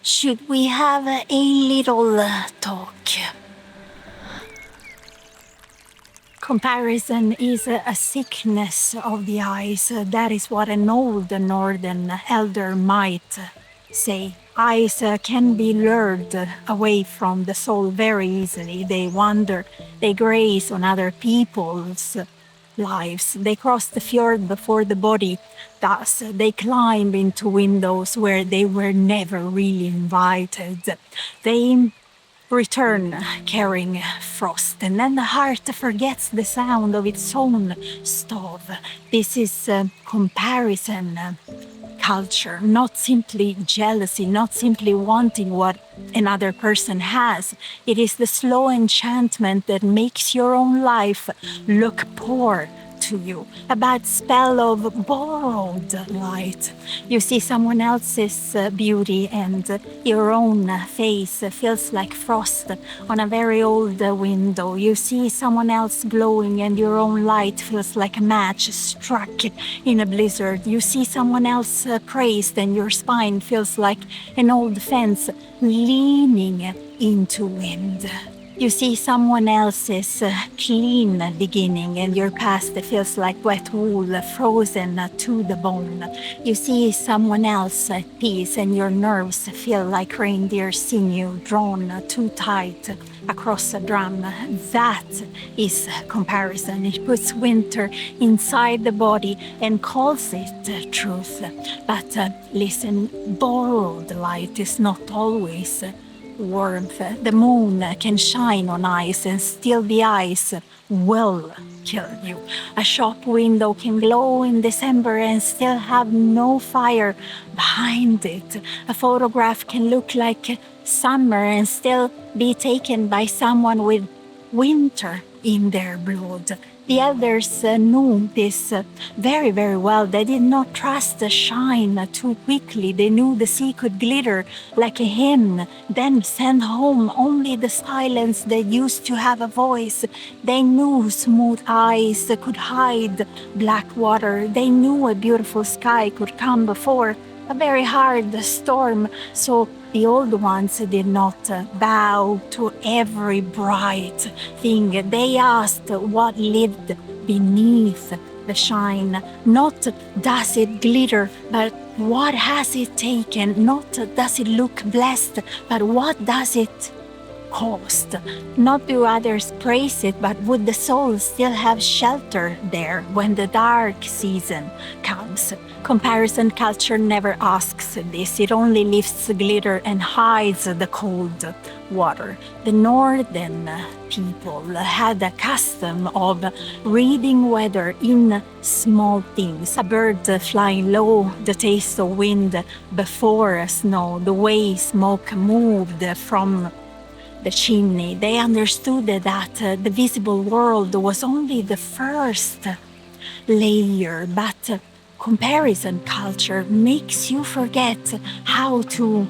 Should we have a little talk? Comparison is a sickness of the eyes. That is what an old northern elder might say. Eyes can be lured away from the soul very easily. They wander, they graze on other people's lives. They cross the fjord before the body does. They climb into windows where they were never really invited. They return carrying frost, and then the heart forgets the sound of its own stove. This is comparison culture, not simply jealousy, not simply wanting what another person has. It is the slow enchantment that makes your own life look poor to you, a bad spell of borrowed light. You see someone else's beauty and your own face feels like frost on a very old window. You see someone else glowing and your own light feels like a match struck in a blizzard. You see someone else praised and your spine feels like an old fence leaning into wind. You see someone else's clean beginning and your past feels like wet wool frozen to the bone. You see someone else at peace and your nerves feel like reindeer sinew drawn too tight across a drum. That is comparison. It puts winter inside the body and calls it truth. But listen, borrowed light is not always warmth. The moon can shine on ice and still the ice will kill you. A shop window can glow in December and still have no fire behind it. A photograph can look like summer and still be taken by someone with winter in their blood. The elders knew this very, very well. They did not trust the shine too quickly. They knew the sea could glitter like a hymn, then send home only the silence that used to have a voice. They knew smooth eyes could hide black water. They knew a beautiful sky could come before a very hard storm. So the old ones did not bow to every bright thing. They asked what lived beneath the shine. Not does it glitter, but what has it taken? Not does it look blessed, but what does it cost? Not do others praise it, but would the soul still have shelter there when the dark season comes? Comparison culture never asks this. It only lifts glitter and hides the cold water. The northern people had a custom of reading weather in small things. A bird flying low, the taste of wind before snow, the way smoke moved from the chimney. They understood that the visible world was only the first layer, but comparison culture makes you forget how to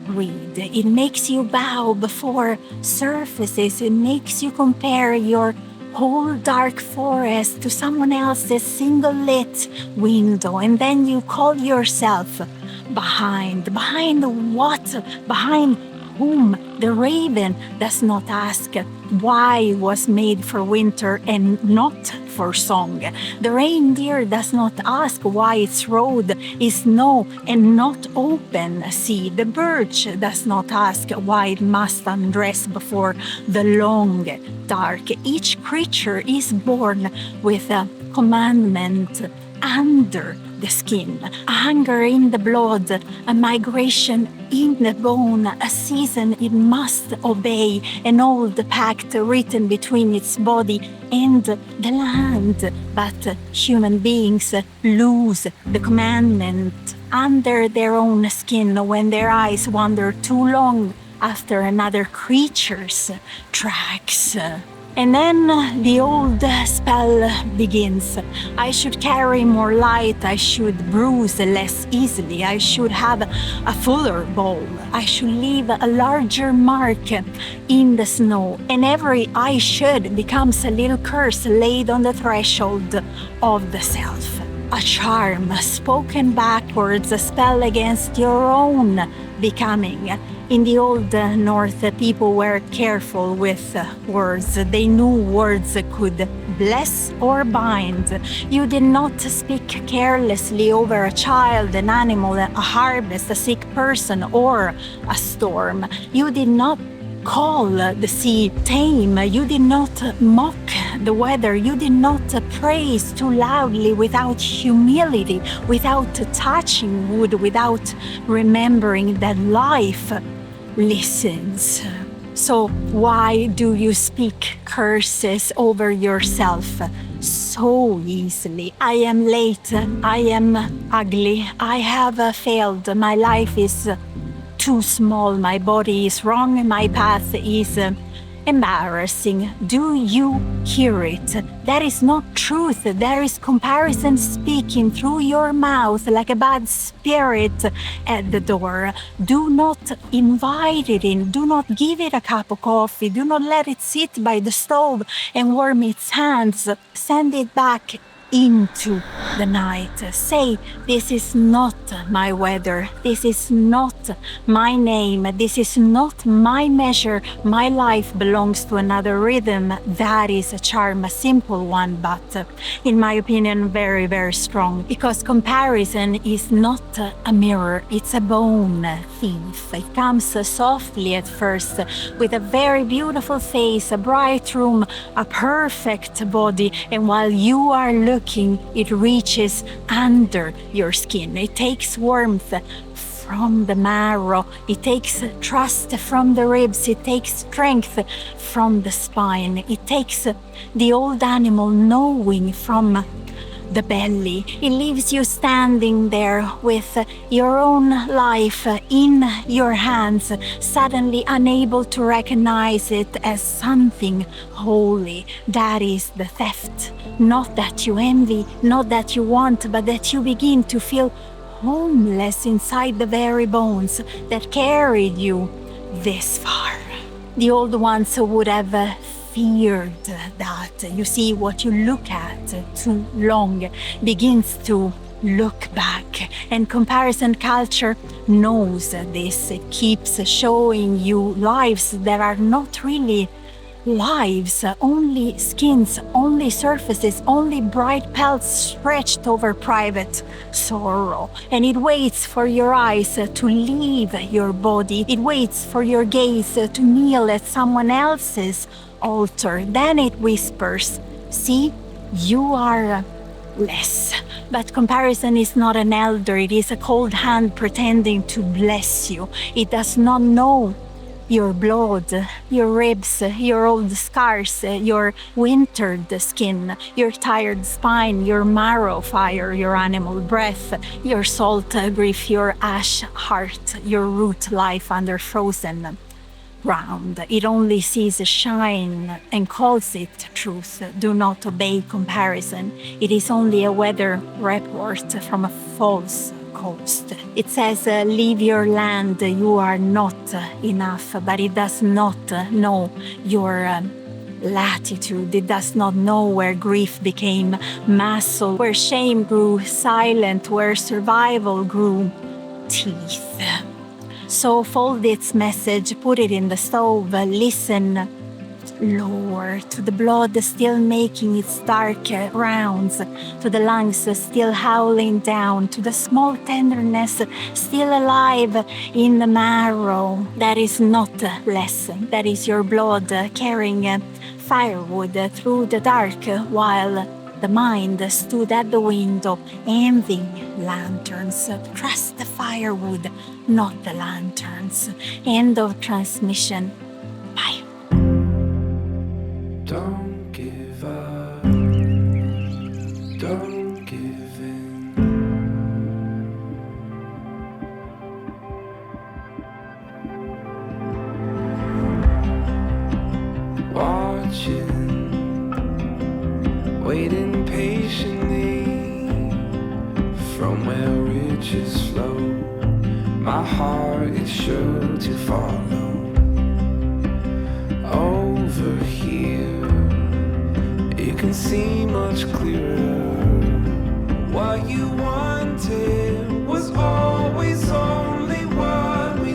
read. It makes you bow before surfaces. It makes you compare your whole dark forest to someone else's single lit window, and then you call yourself behind. Behind what? Behind whom? The raven does not ask why was made for winter and not for song. The reindeer does not ask why its road is snow and not open sea. The birch does not ask why it must undress before the long dark. Each creature is born with a commandment under the skin, a hunger in the blood, a migration in the bone, a season it must obey, an old pact written between its body and the land. But human beings lose the commandment under their own skin when their eyes wander too long after another creature's tracks. And then the old spell begins. I should carry more light. I should bruise less easily. I should have a fuller bowl. I should leave a larger mark in the snow. And every I should becomes a little curse laid on the threshold of the self. A charm spoken backwards, a spell against your own becoming. In the old North, people were careful with words. They knew words could bless or bind. You did not speak carelessly over a child, an animal, a harvest, a sick person, or a storm. You did not call the sea tame. You did not mock the weather. You did not praise too loudly without humility, without touching wood, without remembering that life listens. So why do you speak curses over yourself so easily? I am late. I am ugly. I have failed. My life is too small. My body is wrong. My path is embarrassing. Do you hear it? That is not truth. There is comparison speaking through your mouth like a bad spirit at the door. Do not invite it in. Do not give it a cup of coffee. Do not let it sit by the stove and warm its hands. Send it back into the night. Say, this is not my weather. This is not my name. This is not my measure. My life belongs to another rhythm. That is a charm, a simple one, but in my opinion, very, very strong. Because comparison is not a mirror. It's a bone thief. It comes softly at first with a very beautiful face, a bright room, a perfect body. And while you are looking, it reaches under your skin. It takes warmth from the marrow. It takes trust from the ribs. It takes strength from the spine. It takes the old animal knowing from the belly. It leaves you standing there with your own life in your hands, suddenly unable to recognize it as something holy. That is the theft. Not that you envy, not that you want, but that you begin to feel homeless inside the very bones that carried you this far. The old ones would have feared that. You see, what you look at too long begins to look back. And comparison culture knows this. It keeps showing you lives that are not really lives, only skins, only surfaces, only bright pelts stretched over private sorrow. And it waits for your eyes to leave your body. It waits for your gaze to kneel at someone else's altar. Then it whispers, see, you are less. But comparison is not an elder. It is a cold hand pretending to bless you. It does not know your blood, your ribs, your old scars, your wintered skin, your tired spine, your marrow fire, your animal breath, your salt grief, your ash heart, your root life under frozen ground. It only sees shine and calls it truth. Do not obey comparison. It is only a weather report from a false coast. It says, leave your land, you are not enough, but it does not know your latitude. It does not know where grief became muscle, where shame grew silent, where survival grew teeth. So fold its message, put it in the stove, listen lower to the blood still making its dark rounds, to the lungs still howling down, to the small tenderness still alive in the marrow. That is not less. That is your blood carrying firewood through the dark while the mind stood at the window envying lanterns. Trust the firewood, not the lanterns. End of transmission. Bye. Don't give up, don't give in. Watching, waiting patiently from where riches flow. My heart is sure to follow. Over here, you can see much clearer. What you wanted was always only what we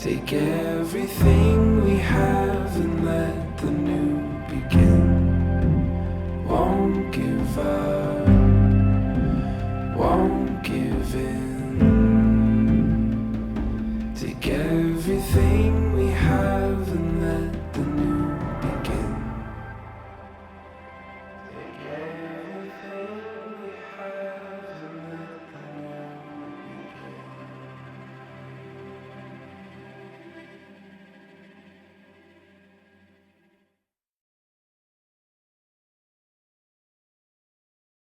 Take everything we have and let the new begin. Won't give up.